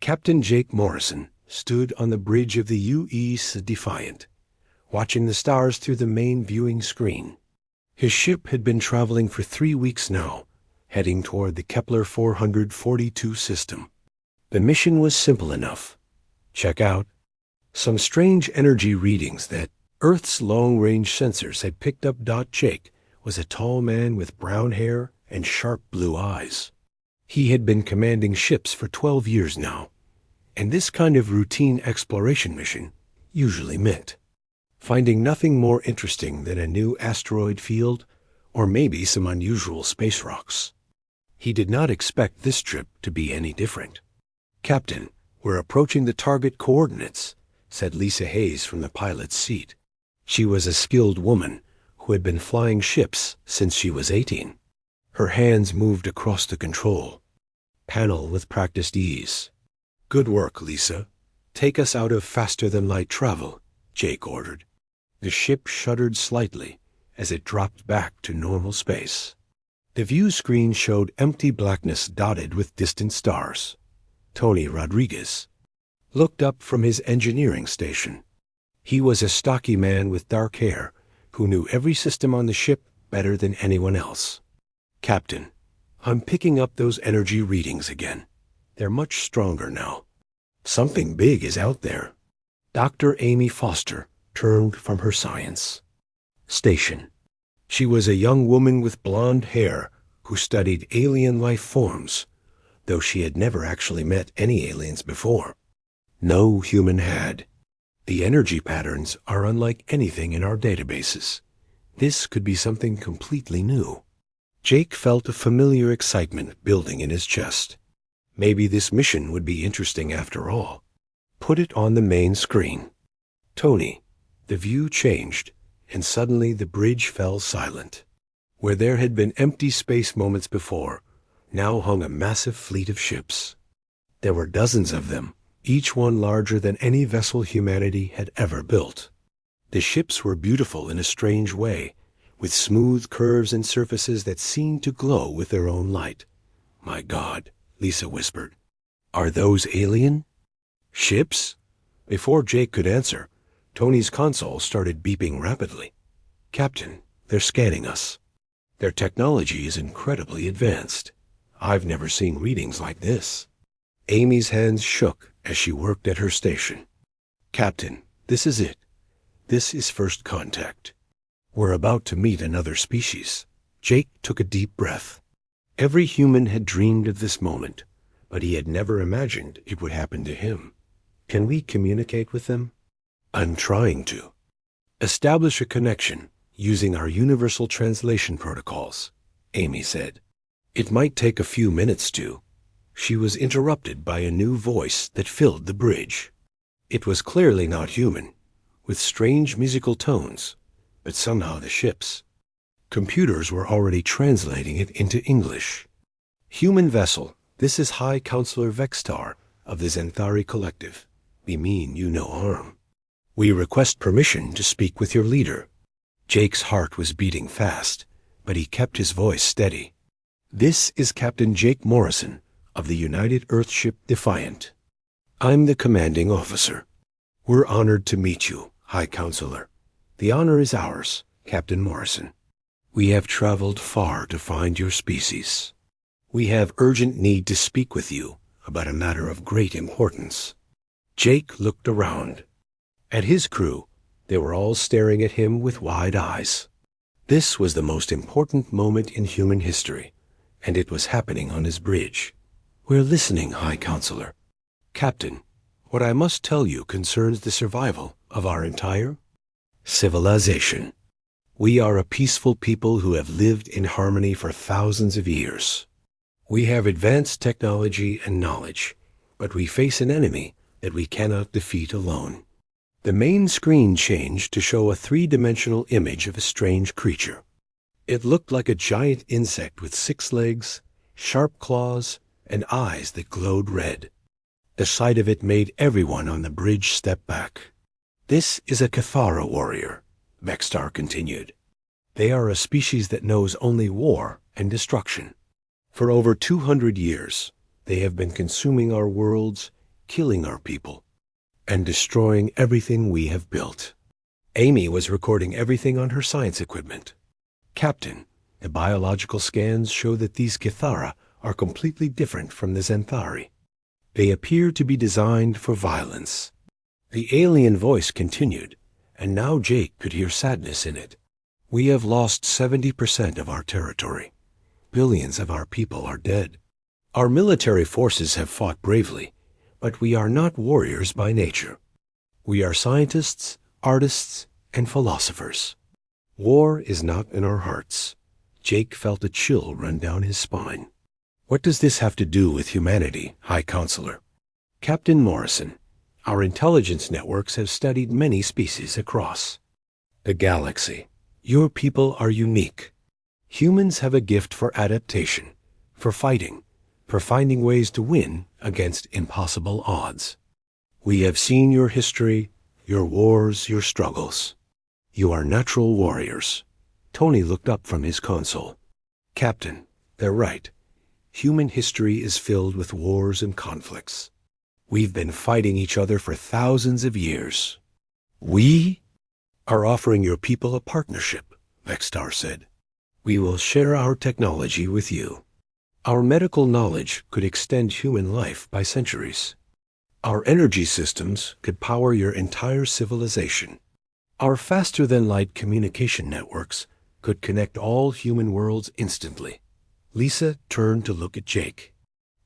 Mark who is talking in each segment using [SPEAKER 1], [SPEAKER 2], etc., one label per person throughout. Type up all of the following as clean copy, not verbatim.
[SPEAKER 1] Captain Jake Morrison stood on the bridge of the U.E.'s Defiant, watching the stars through the main viewing screen. His ship had been traveling for 3 weeks now, heading toward the Kepler 442 system. The mission was simple enough. Check out some strange energy readings that Earth's long-range sensors had picked up. Jake was a tall man with brown hair and sharp blue eyes. He had been commanding ships for 12 years now, and this kind of routine exploration mission usually meant finding nothing more interesting than a new asteroid field or maybe some unusual space rocks. He did not expect this trip to be any different. "Captain, we're approaching the target coordinates," said Lisa Hayes from the pilot's seat. She was a skilled woman who had been flying ships since she was 18. Her hands moved across the control panel with practiced ease. "Good work, Lisa. Take us out of faster-than-light travel," Jake ordered. The ship shuddered slightly as it dropped back to normal space. The view screen showed empty blackness dotted with distant stars. Tony Rodriguez looked up from his engineering station. He was a stocky man with dark hair who knew every system on the ship better than anyone else. "Captain, I'm picking up those energy readings again. They're much stronger now. Something big is out there." Dr. Amy Foster turned from her science station. She was a young woman with blonde hair who studied alien life forms, though she had never actually met any aliens before. No human had. "The energy patterns are unlike anything in our databases. This could be something completely new." Jake felt a familiar excitement building in his chest. Maybe this mission would be interesting after all. Put it on the main screen. "Tony." The view changed, and suddenly the bridge fell silent. Where there had been empty space moments before, now hung a massive fleet of ships. There were dozens of them, each one larger than any vessel humanity had ever built. The ships were beautiful in a strange way, with smooth curves and surfaces that seemed to glow with their own light. "My God," Lisa whispered. "Are those alien ships?" Before Jake could answer, Tony's console started beeping rapidly. "Captain, they're scanning us. Their technology is incredibly advanced. I've never seen readings like this." Amy's hands shook as she worked at her station. "Captain, this is it. This is first contact. We're about to meet another species." Jake took a deep breath. Every human had dreamed of this moment, but he had never imagined it would happen to him. "Can we communicate with them?" "I'm trying to. Establish a connection using our universal translation protocols," Amy said. "It might take a few minutes to." She was interrupted by a new voice that filled the bridge. It was clearly not human, with strange musical tones, but somehow the ship's computers were already translating it into English. "Human vessel, this is High Counselor Vextar of the Zenthari Collective. We mean you no harm. We request permission to speak with your leader." Jake's heart was beating fast, but he kept his voice steady. "This is Captain Jake Morrison of the United Earthship Defiant. I'm the commanding officer. We're honored to meet you, High Counselor. The honor is ours, Captain Morrison. We have traveled far to find your species. We have urgent need to speak with you about a matter of great importance." Jake looked around. At his crew, they were all staring at him with wide eyes. This was the most important moment in human history, and it was happening on his bridge. "We're listening, High Counselor." "Captain, what I must tell you concerns the survival of our entire civilization. We are a peaceful people who have lived in harmony for thousands of years. We have advanced technology and knowledge, but we face an enemy that we cannot defeat alone." The main screen changed to show a three-dimensional image of a strange creature. It looked like a giant insect with 6 legs, sharp claws, and eyes that glowed red. The sight of it made everyone on the bridge step back. "This is a Cathara warrior," Vextar continued. "They are a species that knows only war and destruction. For over 200 years, they have been consuming our worlds, killing our people, and destroying everything we have built. Amy was recording everything on her science equipment. Captain, the biological scans show that these Kithara are completely different from the Xanthari. They appear to be designed for violence. The alien voice continued, and now Jake could hear sadness in it. We have lost 70% of our territory. Billions of our people are dead. Our military forces have fought bravely, but we are not warriors by nature. We are scientists, artists, and philosophers. War is not in our hearts. Jake felt a chill run down his spine. What does this have to do with humanity, High Counselor? Captain Morrison, our intelligence networks have studied many species across the galaxy. Your people are unique. Humans have a gift for adaptation, for fighting, for finding ways to win against impossible odds. We have seen your history, your wars, your struggles. You are natural warriors. Tony looked up from his console. Captain, they're right. Human history is filled with wars and conflicts. We've been fighting each other for thousands of years. We are offering your people a partnership, Vextar said. We will share our technology with you. Our medical knowledge could extend human life by centuries. Our energy systems could power your entire civilization. Our faster-than-light communication networks could connect all human worlds instantly. Lisa turned to look at Jake.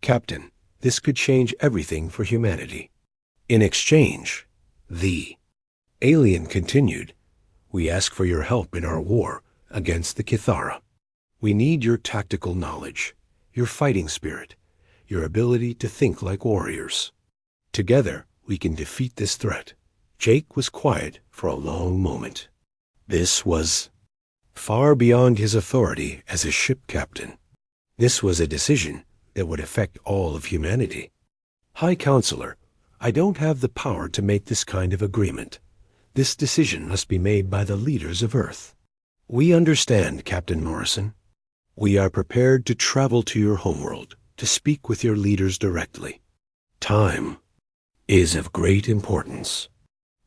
[SPEAKER 1] Captain, this could change everything for humanity. In exchange, the alien continued, we ask for your help in our war against the Kithara. We need your tactical knowledge, your fighting spirit, your ability to think like warriors. Together, we can defeat this threat. Jake was quiet for a long moment. This was far beyond his authority as a ship captain. This was a decision that would affect all of humanity. High Counselor, I don't have the power to make this kind of agreement. This decision must be made by the leaders of Earth. We understand, Captain Morrison. We are prepared to travel to your homeworld, to speak with your leaders directly. Time is of great importance.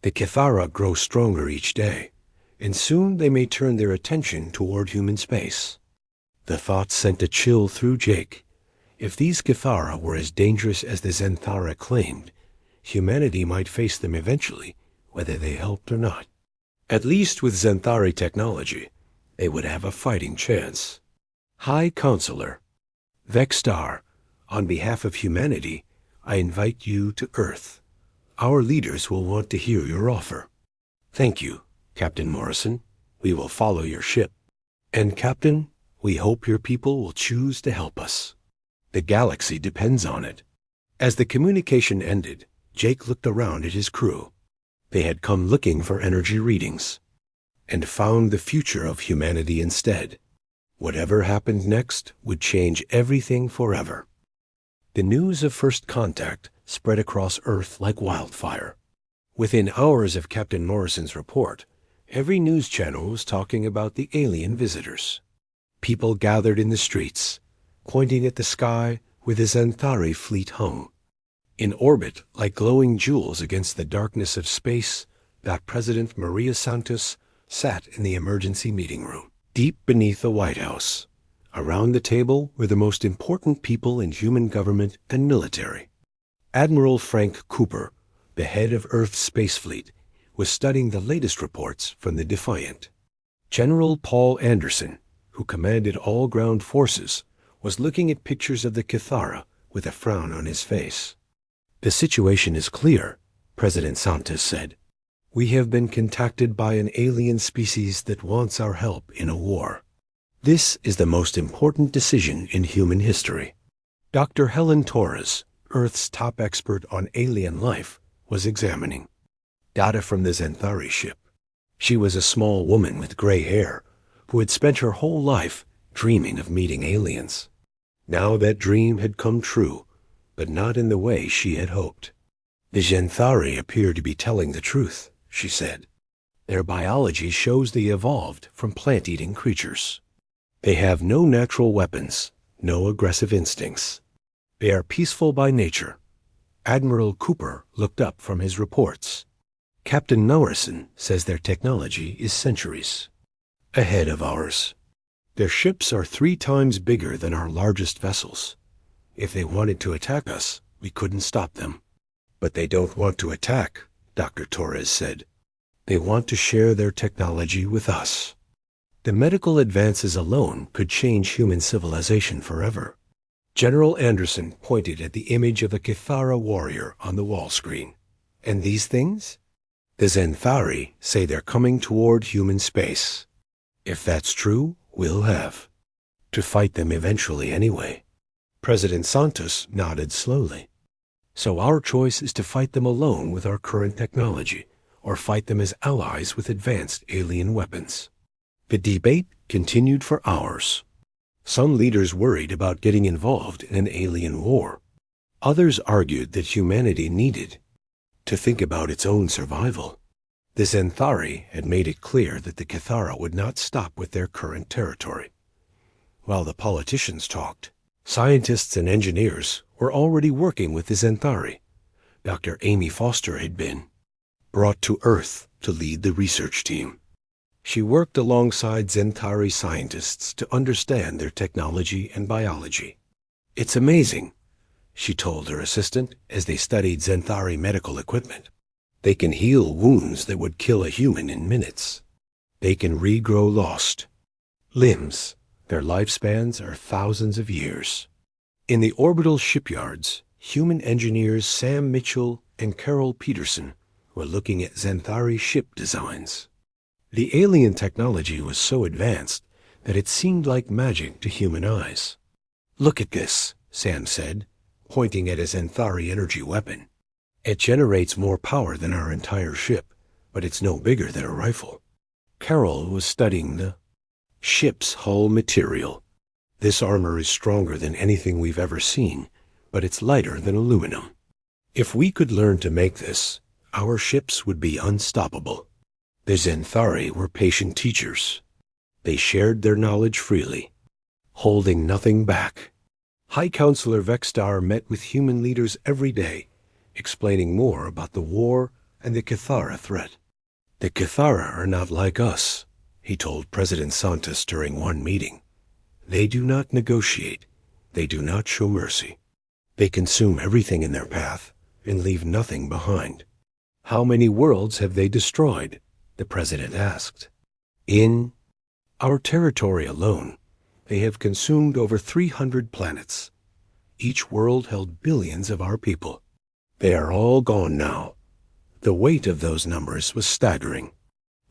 [SPEAKER 1] The Kithara grow stronger each day, and soon they may turn their attention toward human space. The thought sent a chill through Jake. If these Kithara were as dangerous as the Xanthara claimed, humanity might face them eventually, whether they helped or not. At least with Xanthari technology, they would have a fighting chance. High Counselor, Vextar, on behalf of humanity, I invite you to Earth. Our leaders will want to hear your offer. Thank you, Captain Morrison. We will follow your ship. And Captain, we hope your people will choose to help us. The galaxy depends on it. As the communication ended, Jake looked around at his crew. They had come looking for energy readings, and found the future of humanity instead. Whatever happened next would change everything forever. The news of first contact spread across Earth like wildfire. Within hours of Captain Morrison's report, every news channel was talking about the alien visitors. People gathered in the streets, pointing at the sky where the Xanthari fleet hung. In orbit, like glowing jewels against the darkness of space, that President Maria Santos sat in the emergency meeting room, deep beneath the White House. Around the table were the most important people in human government and military. Admiral Frank Cooper, the head of Earth's space fleet, was studying the latest reports from the Defiant. General Paul Anderson, who commanded all ground forces, was looking at pictures of the Kithara with a frown on his face. The situation is clear, President Santos said. We have been contacted by an alien species that wants our help in a war. This is the most important decision in human history. Dr. Helen Torres, Earth's top expert on alien life, was examining data from the Xanthari ship. She was a small woman with gray hair who had spent her whole life dreaming of meeting aliens. Now that dream had come true, but not in the way she had hoped. The Xanthari appear to be telling the truth, she said. Their biology shows they evolved from plant-eating creatures. They have no natural weapons, no aggressive instincts. They are peaceful by nature, Admiral Cooper looked up from his reports. Captain Narration says their technology is centuries ahead of ours. Their ships are 3 times bigger than our largest vessels. If they wanted to attack us, we couldn't stop them. But they don't want to attack, Dr. Torres said. They want to share their technology with us. The medical advances alone could change human civilization forever. General Anderson pointed at the image of a Kithara warrior on the wall screen. And these things? The Zenthari say they're coming toward human space. If that's true, we'll have to fight them eventually anyway. President Santos nodded slowly. So our choice is to fight them alone with our current technology, or fight them as allies with advanced alien weapons. The debate continued for hours. Some leaders worried about getting involved in an alien war. Others argued that humanity needed to think about its own survival. The Zenthari had made it clear that the Kithara would not stop with their current territory. While the politicians talked, scientists and engineers were already working with the Zenthari. Dr. Amy Foster had been brought to Earth to lead the research team. She worked alongside Zenthari scientists to understand their technology and biology. It's amazing, she told her assistant as they studied Zenthari medical equipment. They can heal wounds that would kill a human in minutes. They can regrow lost limbs. Their lifespans are thousands of years. In the orbital shipyards, human engineers Sam Mitchell and Carol Peterson were looking at Zenthari ship designs. The alien technology was so advanced that it seemed like magic to human eyes. Look at this, Sam said, pointing at a Zenthari energy weapon. It generates more power than our entire ship, but it's no bigger than a rifle. Carol was studying the ship's hull material. This armor is stronger than anything we've ever seen, but it's lighter than aluminum. If we could learn to make this, our ships would be unstoppable. The Zenthari were patient teachers. They shared their knowledge freely, holding nothing back. High Counselor Vextar met with human leaders every day, explaining more about the war and the Kithara threat. The Kithara are not like us, he told President Santos during one meeting. They do not negotiate. They do not show mercy. They consume everything in their path and leave nothing behind. How many worlds have they destroyed? The president asked. In our territory alone, they have consumed over 300 planets. Each world held billions of our people. They are all gone now. The weight of those numbers was staggering.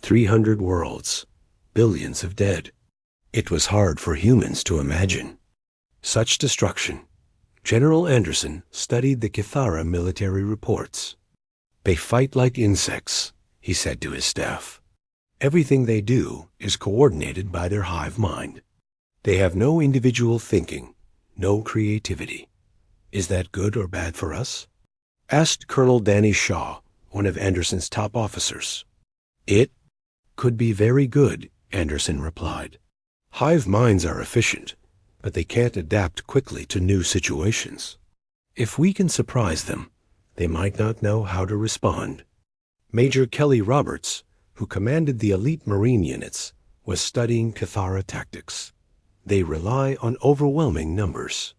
[SPEAKER 1] 300 worlds, billions of dead. It was hard for humans to imagine such destruction. General Anderson studied the Kithara military reports. They fight like insects, he said to his staff. Everything they do is coordinated by their hive mind. They have no individual thinking, no creativity. Is that good or bad for us? Asked Colonel Danny Shaw, one of Anderson's top officers. It could be very good, Anderson replied. Hive minds are efficient, but they can't adapt quickly to new situations. If we can surprise them, they might not know how to respond. Major Kelly Roberts, who commanded the elite Marine units, was studying Kithara tactics. They rely on overwhelming numbers.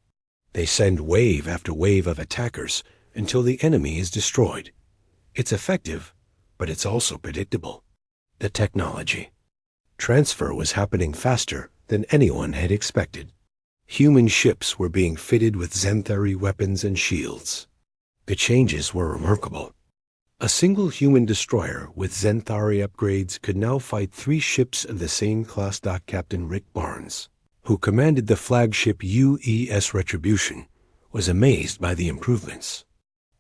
[SPEAKER 1] They send wave after wave of attackers until the enemy is destroyed. It's effective, but it's also predictable. The technology transfer was happening faster than anyone had expected. Human ships were being fitted with Zenthari weapons and shields. The changes were remarkable. A single human destroyer with Zenthari upgrades could now fight 3 ships of the same class. Captain Rick Barnes, who commanded the flagship UES Retribution, was amazed by the improvements.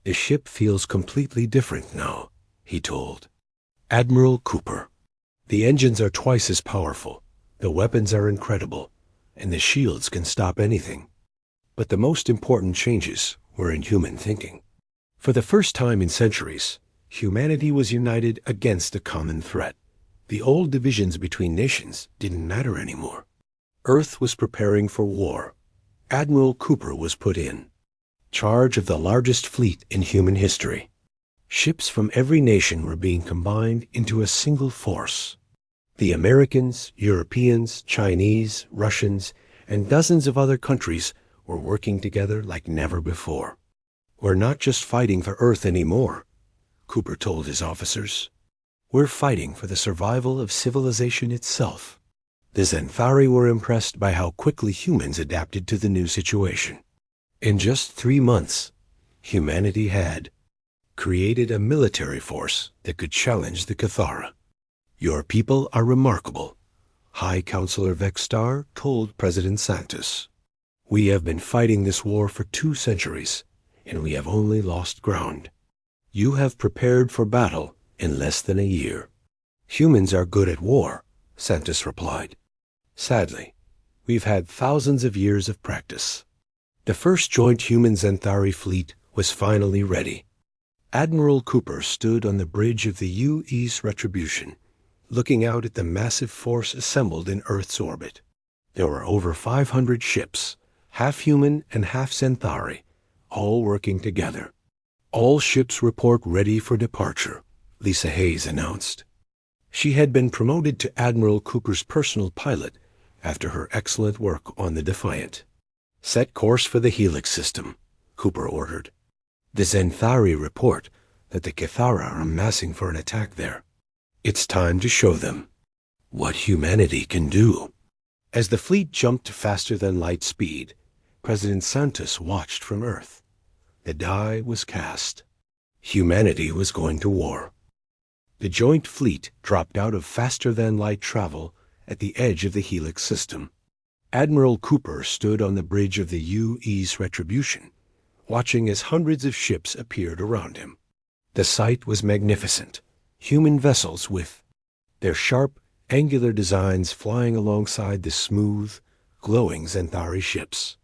[SPEAKER 1] The ship feels completely different now, he told Admiral Cooper. The engines are twice as powerful, the weapons are incredible, and the shields can stop anything. But the most important changes were in human thinking. For the first time in centuries, humanity was united against a common threat. The old divisions between nations didn't matter anymore. Earth was preparing for war. Admiral Cooper was put in charge of the largest fleet in human history. Ships from every nation were being combined into a single force. The Americans, Europeans, Chinese, Russians, and dozens of other countries were working together like never before. "We're not just fighting for Earth anymore," Cooper told his officers. "We're fighting for the survival of civilization itself." The Xanthari were impressed by how quickly humans adapted to the new situation. In just 3 months, humanity had created a military force that could challenge the Cathara. "Your people are remarkable," High Counselor Vextar told President Santos. "We have been fighting this war for 2 centuries, and we have only lost ground. You have prepared for battle in less than a year." "Humans are good at war," Santos replied. "Sadly, we've had thousands of years of practice." The first joint human Xanthari fleet was finally ready. Admiral Cooper stood on the bridge of the U.E.'s Retribution, looking out at the massive force assembled in Earth's orbit. There were over 500 ships, half human and half Xanthari, all working together. "All ships report ready for departure," Lisa Hayes announced. She had been promoted to Admiral Cooper's personal pilot after her excellent work on the Defiant. "Set course for the Helix system," Cooper ordered. "The Xanthari report that the Cathara are amassing for an attack there. It's time to show them what humanity can do." As the fleet jumped to faster than light speed, President Santos watched from Earth. The die was cast. Humanity was going to war. The joint fleet dropped out of faster than light travel at the edge of the Helix system. Admiral Cooper stood on the bridge of the U.E.'s Retribution, watching as hundreds of ships appeared around him. The sight was magnificent. Human vessels with their sharp, angular designs flying alongside the smooth, glowing Xanthari ships.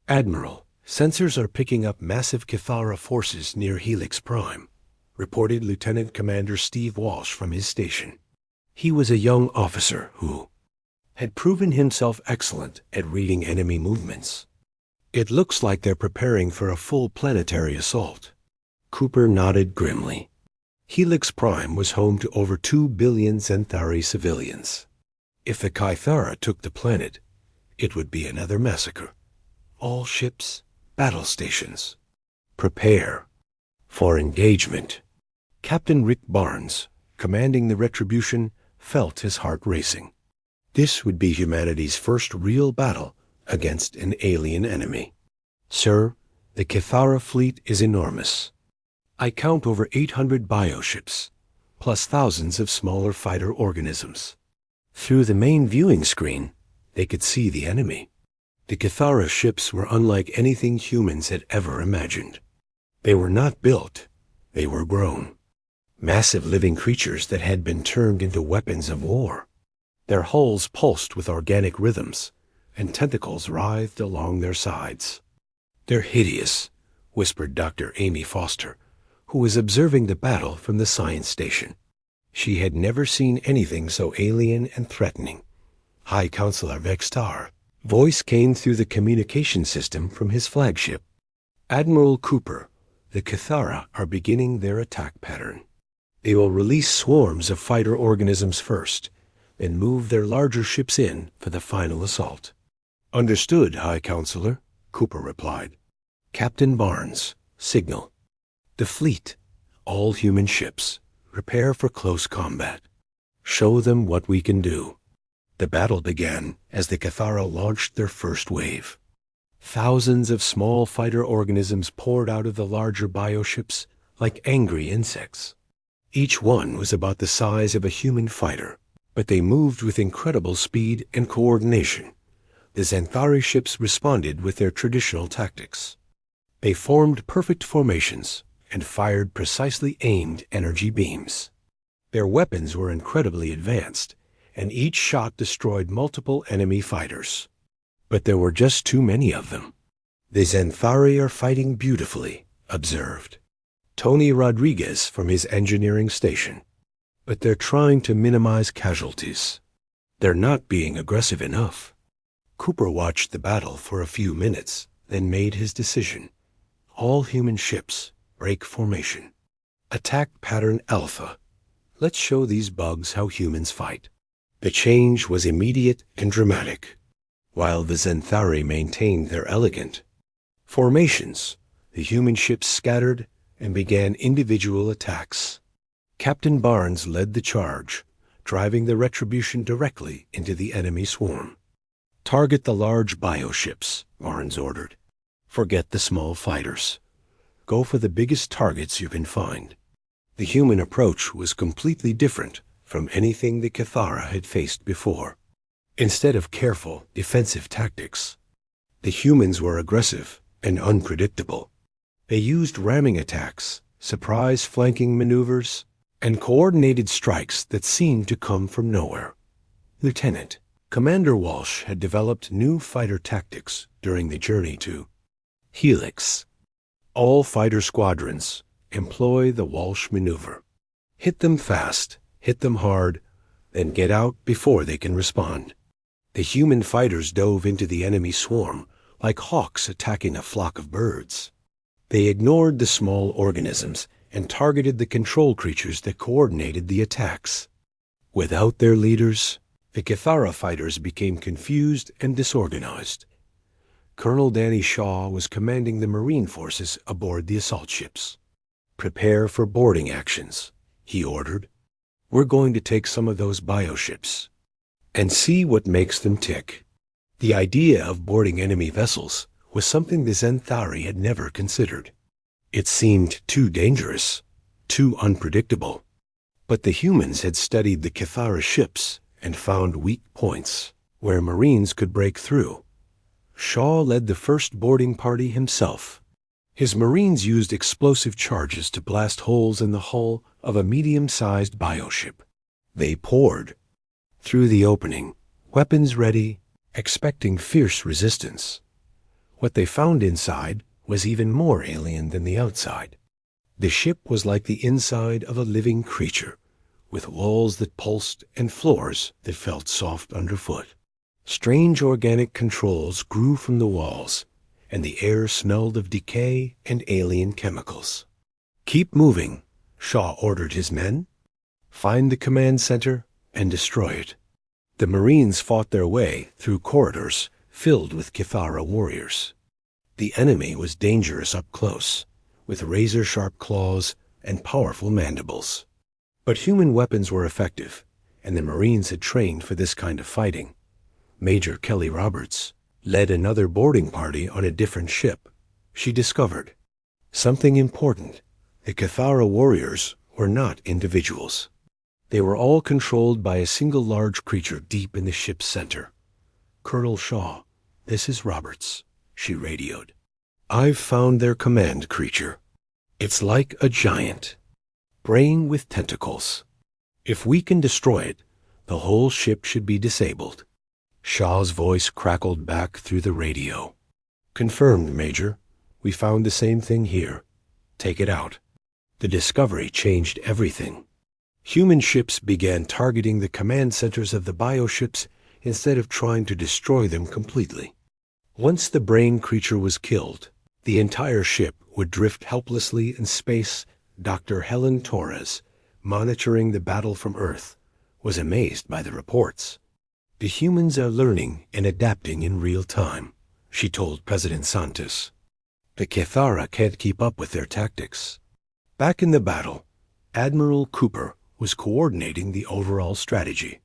[SPEAKER 1] "Admiral, sensors are picking up massive Cathara forces near Helix Prime," reported Lieutenant Commander Steve Walsh from his station. He was a young officer who had proven himself excellent at reading enemy movements. "It looks like they're preparing for a full planetary assault." Cooper nodded grimly. Helix Prime was home to over 2 billion Xanthari civilians. If the Cathara took the planet, it would be another massacre. "All ships, battle stations. Prepare for engagement." Captain Rick Barnes, commanding the Retribution, felt his heart racing. This would be humanity's first real battle against an alien enemy. "Sir, the Cathara fleet is enormous. I count over 800 bioships, plus thousands of smaller fighter organisms." Through the main viewing screen, they could see the enemy. The Cathara ships were unlike anything humans had ever imagined. They were not built, they were grown. Massive living creatures that had been turned into weapons of war. Their hulls pulsed with organic rhythms, and tentacles writhed along their sides. "They're hideous," whispered Dr. Amy Foster, who was observing the battle from the science station. She had never seen anything so alien and threatening. High Counselor Vextar voice came through the communication system from his flagship. "Admiral Cooper, the Cathara are beginning their attack pattern. They will release swarms of fighter organisms first, then move their larger ships in for the final assault." "Understood, High Counselor," Cooper replied. "Captain Barnes, signal. The fleet, all human ships, prepare for close combat. Show them what we can do." The battle began as the Cathara launched their first wave. Thousands of small fighter organisms poured out of the larger bioships like angry insects. Each one was about the size of a human fighter, but they moved with incredible speed and coordination. The Xanthari ships responded with their traditional tactics. They formed perfect formations and fired precisely aimed energy beams. Their weapons were incredibly advanced, and each shot destroyed multiple enemy fighters. But there were just too many of them. "The Xanthari are fighting beautifully," observed Tony Rodriguez from his engineering station. "But they're trying to minimize casualties. They're not being aggressive enough." Cooper watched the battle for a few minutes, then made his decision. All human ships break formation. Attack pattern Alpha. Let's show these bugs how humans fight. The change was immediate and dramatic. While the Zenthari maintained their elegant formations, the human ships scattered and began individual attacks. Captain Barnes led the charge, driving the Retribution directly into the enemy swarm. Target the large bioships, Barnes ordered. Forget the small fighters. Go for the biggest targets you can find. The human approach was completely different from anything the Cathara had faced before. Instead of careful, defensive tactics, the humans were aggressive and unpredictable. They used ramming attacks, surprise flanking maneuvers, and coordinated strikes that seemed to come from nowhere. Lieutenant, Commander Walsh had developed new fighter tactics during the journey to Helix. All fighter squadrons employ the Walsh maneuver. Hit them fast, hit them hard, then get out before they can respond. The human fighters dove into the enemy swarm like hawks attacking a flock of birds. They ignored the small organisms and targeted the control creatures that coordinated the attacks. Without their leaders, the Cathara fighters became confused and disorganized. Colonel Danny Shaw was commanding the Marine forces aboard the assault ships. "Prepare for boarding actions," he ordered. "We're going to take some of those bioships and see what makes them tick." The idea of boarding enemy vessels was something the Zenthari had never considered. It seemed too dangerous, too unpredictable. But the humans had studied the Cathara ships and found weak points where Marines could break through. Shaw led the first boarding party himself. His Marines used explosive charges to blast holes in the hull of a medium-sized bioship. They poured through the opening, weapons ready, expecting fierce resistance. What they found inside was even more alien than the outside. The ship was like the inside of a living creature, with walls that pulsed and floors that felt soft underfoot. Strange organic controls grew from the walls, and the air smelled of decay and alien chemicals. "Keep moving," Shaw ordered his men. "Find the command center and destroy it." The Marines fought their way through corridors filled with Cathara warriors. The enemy was dangerous up close, with razor-sharp claws and powerful mandibles. But human weapons were effective, and the Marines had trained for this kind of fighting. Major Kelly Roberts led another boarding party on a different ship. She discovered something important. The Cathara warriors were not individuals. They were all controlled by a single large creature deep in the ship's center. "Colonel Shaw, this is Roberts," she radioed. "I've found their command creature. It's like a giant, brain with tentacles. If we can destroy it, the whole ship should be disabled." Shaw's voice crackled back through the radio. "Confirmed, Major. We found the same thing here. Take it out." The discovery changed everything. Human ships began targeting the command centers of the bioships instead of trying to destroy them completely. Once the brain creature was killed, the entire ship would drift helplessly in space. Dr. Helen Torres, monitoring the battle from Earth, was amazed by the reports. "The humans are learning and adapting in real time," she told President Santos. "The Cathara can't keep up with their tactics." Back in the battle, Admiral Cooper was coordinating the overall strategy.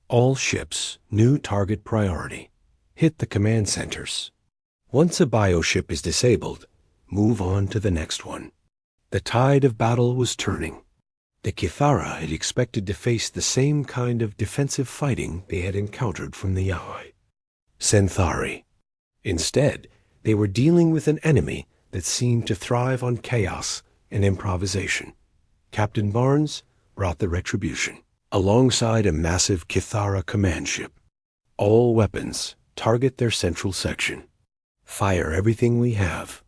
[SPEAKER 1] All ships, new target priority. Hit the command centers. Once a bioship is disabled, move on to the next one. The tide of battle was turning. The Cathara had expected to face the same kind of defensive fighting they had encountered from the Ally, Zenthari. Instead, they were dealing with an enemy that seemed to thrive on chaos and improvisation. Captain Barnes brought the Retribution, alongside a massive Cathara command ship. "All weapons, target their central section. Fire everything we have."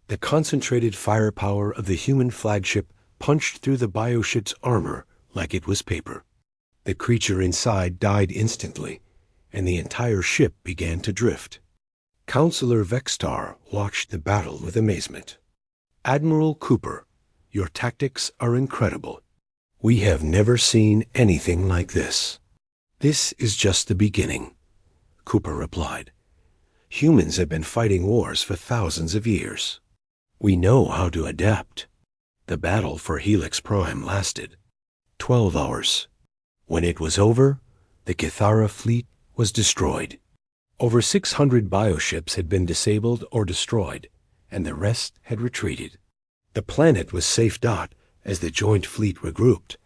[SPEAKER 1] The concentrated firepower of the human flagship punched through the bioship's armor like it was paper. The creature inside died instantly, and the entire ship began to drift. Counselor Vextar watched the battle with amazement. "Admiral Cooper, your tactics are incredible. We have never seen anything like this." "This is just the beginning," Cooper replied. "Humans have been fighting wars for thousands of years. We know how to adapt." The battle for Helix Prime lasted 12 hours. When it was over, the Kithara fleet was destroyed. Over 600 bioships had been disabled or destroyed, and the rest had retreated. The planet was safe. As the joint fleet regrouped,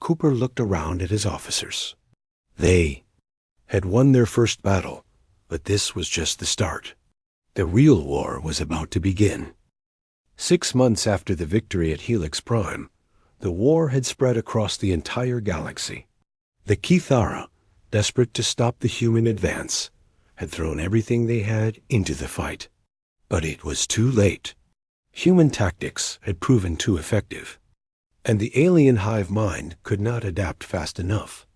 [SPEAKER 1] Cooper looked around at his officers. They had won their first battle, but this was just the start. The real war was about to begin. 6 months after the victory at Helix Prime, the war had spread across the entire galaxy. The Kithara, desperate to stop the human advance, had thrown everything they had into the fight. But it was too late. Human tactics had proven too effective, and the alien hive mind could not adapt fast enough.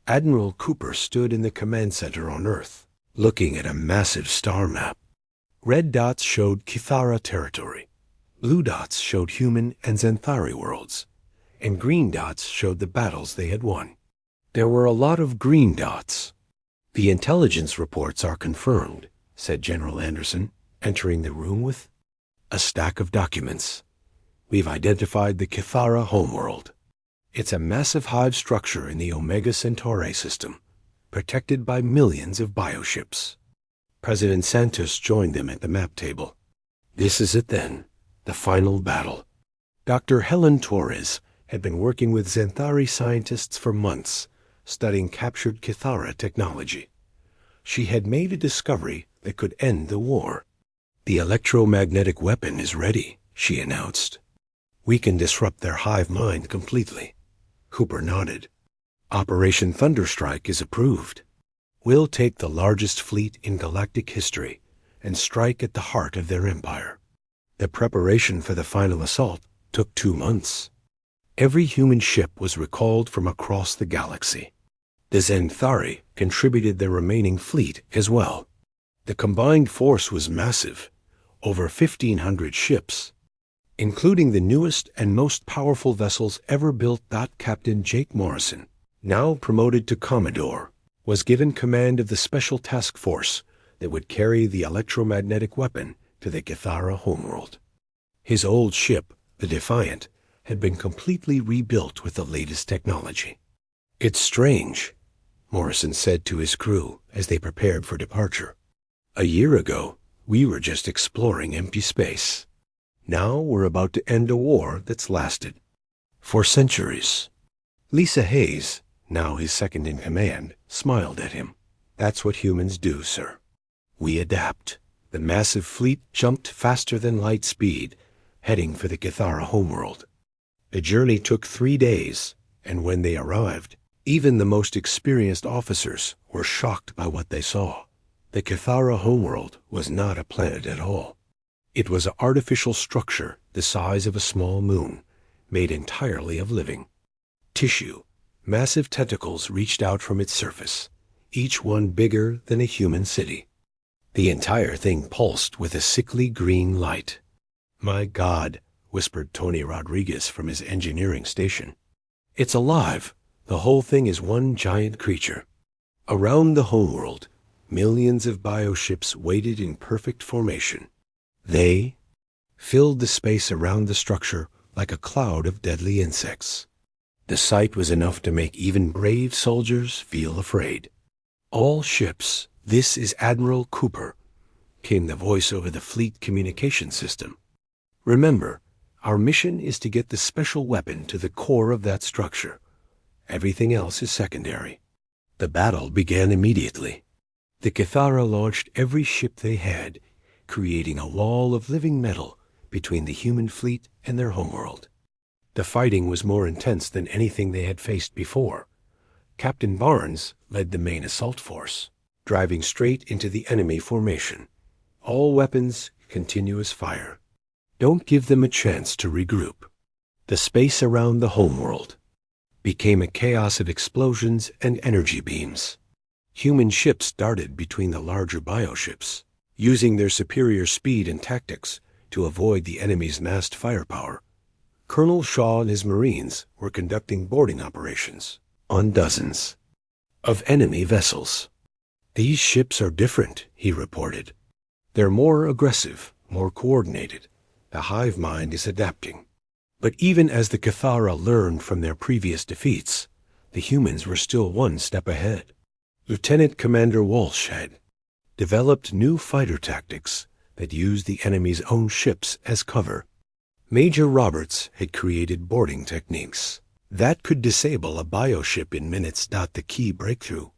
[SPEAKER 1] Admiral Cooper stood in the command center on Earth, looking at a massive star map. Red dots showed Kithara territory, blue dots showed human and Xanthari worlds, and green dots showed the battles they had won. There were a lot of green dots. "The intelligence reports are confirmed," said General Anderson, entering the room with a stack of documents. "We've identified the Kithara homeworld. It's a massive hive structure in the Omega Centauri system, protected by millions of bioships." President Santos joined them at the map table. "This is it then, the final battle." Dr. Helen Torres had been working with Xanthari scientists for months, studying captured Kithara technology. She had made a discovery that could end the war. "The electromagnetic weapon is ready," she announced. "We can disrupt their hive mind completely." Cooper nodded. "Operation Thunderstrike is approved. We'll take the largest fleet in galactic history and strike at the heart of their empire." The preparation for the final assault took 2 months. Every human ship was recalled from across the galaxy. The Xanthari contributed their remaining fleet as well. The combined force was massive, over 1,500 ships, including the newest and most powerful vessels ever built. Captain Jake Morrison, now promoted to Commodore, was given command of the special task force that would carry the electromagnetic weapon to the Kithara homeworld. His old ship, the Defiant, had been completely rebuilt with the latest technology. "It's strange," Morrison said to his crew as they prepared for departure. "A year ago, we were just exploring empty space. Now we're about to end a war that's lasted for centuries." Lisa Hayes, now his second in command, smiled at him. "That's what humans do, sir. We adapt." The massive fleet jumped faster than light speed, heading for the Kithara homeworld. The journey took 3 days, and when they arrived, even the most experienced officers were shocked by what they saw. The Kithara homeworld was not a planet at all. It was an artificial structure the size of a small moon, made entirely of living tissue. Massive tentacles reached out from its surface, each one bigger than a human city. The entire thing pulsed with a sickly green light. "My God," whispered Tony Rodriguez from his engineering station. "It's alive. The whole thing is one giant creature." Around the homeworld, millions of bioships waited in perfect formation. They filled the space around the structure like a cloud of deadly insects. The sight was enough to make even brave soldiers feel afraid. "All ships, this is Admiral Cooper," came the voice over the fleet communication system. "Remember, our mission is to get the special weapon to the core of that structure. Everything else is secondary." The battle began immediately. The Kithara launched every ship they had, creating a wall of living metal between the human fleet and their homeworld. The fighting was more intense than anything they had faced before. Captain Barnes led the main assault force, driving straight into the enemy formation. All weapons, continuous fire. Don't give them a chance to regroup. The space around the homeworld became a chaos of explosions and energy beams. Human ships darted between the larger bioships. Using their superior speed and tactics, To avoid the enemy's massed firepower, Colonel Shaw and his Marines were conducting boarding operations on dozens of enemy vessels. "These ships are different," he reported. "They're more aggressive, more coordinated. The hive mind is adapting." But even as the Cathara learned from their previous defeats, the humans were still one step ahead. Lieutenant Commander Walsh had developed new fighter tactics that used the enemy's own ships as cover. Major Roberts had created boarding techniques that could disable a bioship in minutes. The key breakthrough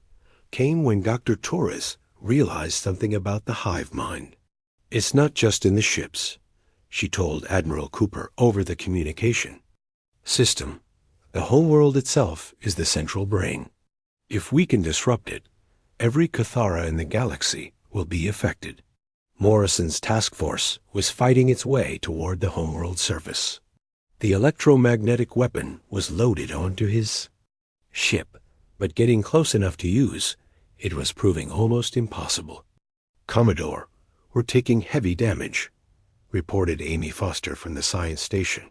[SPEAKER 1] came when Dr. Torres realized something about the hive mind. "It's not just in the ships," she told Admiral Cooper over the communication system. "The homeworld itself is the central brain. If we can disrupt it, every Cathara in the galaxy will be affected." Morrison's task force was fighting its way toward the homeworld surface. The electromagnetic weapon was loaded onto his ship, but getting close enough to use, it was proving almost impossible. "Commodore, we're taking heavy damage," reported Amy Foster from the science station.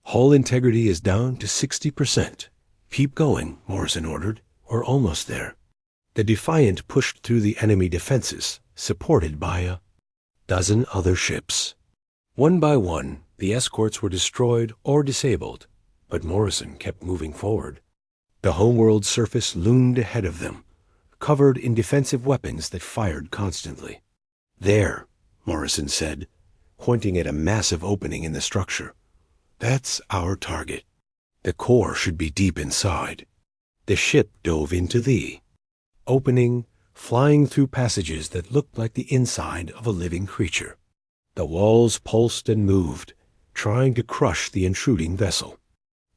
[SPEAKER 1] "Hull integrity is down to 60%. "Keep going," Morrison ordered. "We're almost there." The Defiant pushed through the enemy defenses, supported by a dozen other ships. One by one, the escorts were destroyed or disabled, but Morrison kept moving forward. The homeworld surface loomed ahead of them, covered in defensive weapons that fired constantly. "There," Morrison said, pointing at a massive opening in the structure. "That's our target. The core should be deep inside." The ship dove into the opening, flying through passages that looked like the inside of a living creature. The walls pulsed and moved, trying to crush the intruding vessel.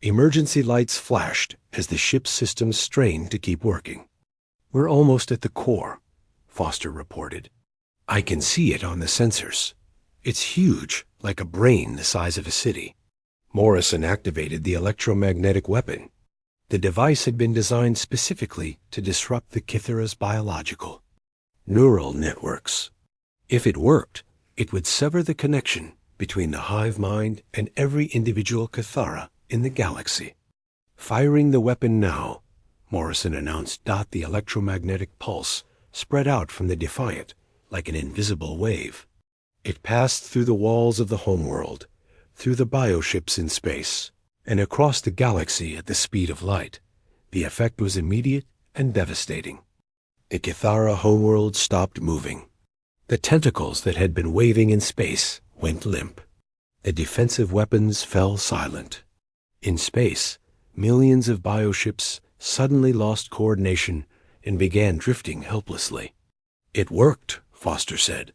[SPEAKER 1] Emergency lights flashed as the ship's systems strained to keep working. "We're almost at the core," Foster reported. "I can see it on the sensors. It's huge, like a brain the size of a city." Morrison activated the electromagnetic weapon. The device had been designed specifically to disrupt the Kithara's biological neural networks. If it worked, it would sever the connection between the hive mind and every individual Cathara in the galaxy. "Firing the weapon now," Morrison announced. The electromagnetic pulse spread out from the Defiant like an invisible wave. It passed through the walls of the homeworld, through the bioships in space, and across the galaxy at the speed of light. The effect was immediate and devastating. The Cathara homeworld stopped moving. The tentacles that had been waving in space went limp. The defensive weapons fell silent. In space, millions of bioships suddenly lost coordination and began drifting helplessly. "It worked," Foster said.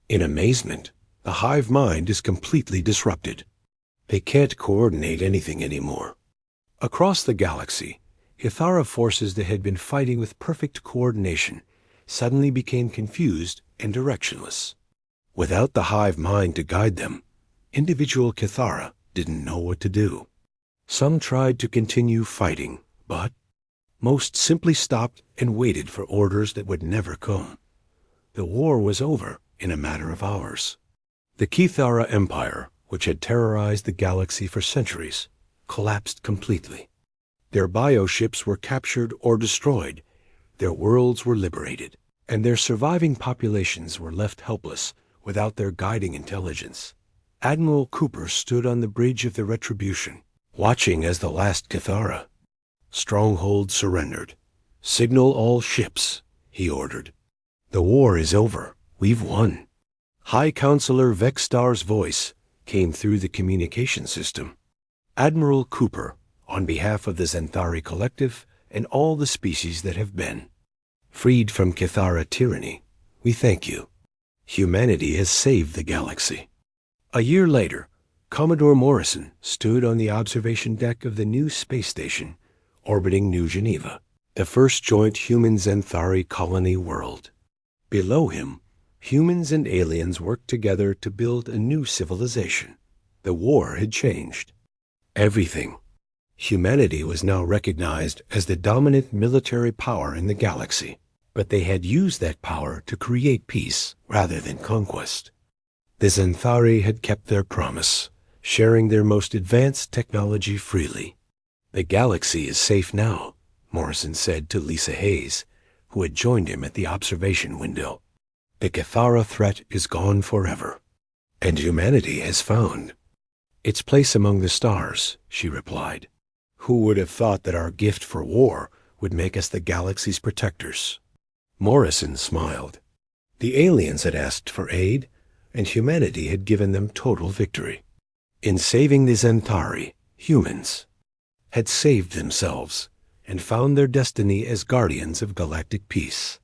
[SPEAKER 1] In amazement, the hive mind is completely disrupted. They can't coordinate anything anymore. Across the galaxy, Cathara forces that had been fighting with perfect coordination suddenly became confused and directionless. Without the hive mind to guide them, individual Cathara didn't know what to do. Some tried to continue fighting, but most simply stopped and waited for orders that would never come. The war was over in a matter of hours. The Cathara Empire, which had terrorized the galaxy for centuries, collapsed completely. Their bioships were captured or destroyed, their worlds were liberated, and their surviving populations were left helpless without their guiding intelligence. Admiral Cooper stood on the bridge of the Retribution, watching as the last Cathara stronghold surrendered. "Signal all ships," he ordered. "The war is over. We've won." High Counselor Vextar's voice came through the communication system. "Admiral Cooper, on behalf of the Xanthari Collective and all the species that have been freed from Cathara tyranny, we thank you. Humanity has saved the galaxy." A year later, Commodore Morrison stood on the observation deck of the new space station orbiting New Geneva, the first joint human-Xanthari colony world. Below him, humans and aliens worked together to build a new civilization. The war had changed everything. Humanity was now recognized as the dominant military power in the galaxy, but they had used that power to create peace rather than conquest. The Xanthari had kept their promise, sharing their most advanced technology freely. "The galaxy is safe now," Morrison said to Lisa Hayes, who had joined him at the observation window. "The Cathara threat is gone forever, and humanity has found its place among the stars," she replied. "Who would have thought that our gift for war would make us the galaxy's protectors?" Morrison smiled. The aliens had asked for aid, and humanity had given them total victory. In saving the Xanthari, humans had saved themselves and found their destiny as guardians of galactic peace.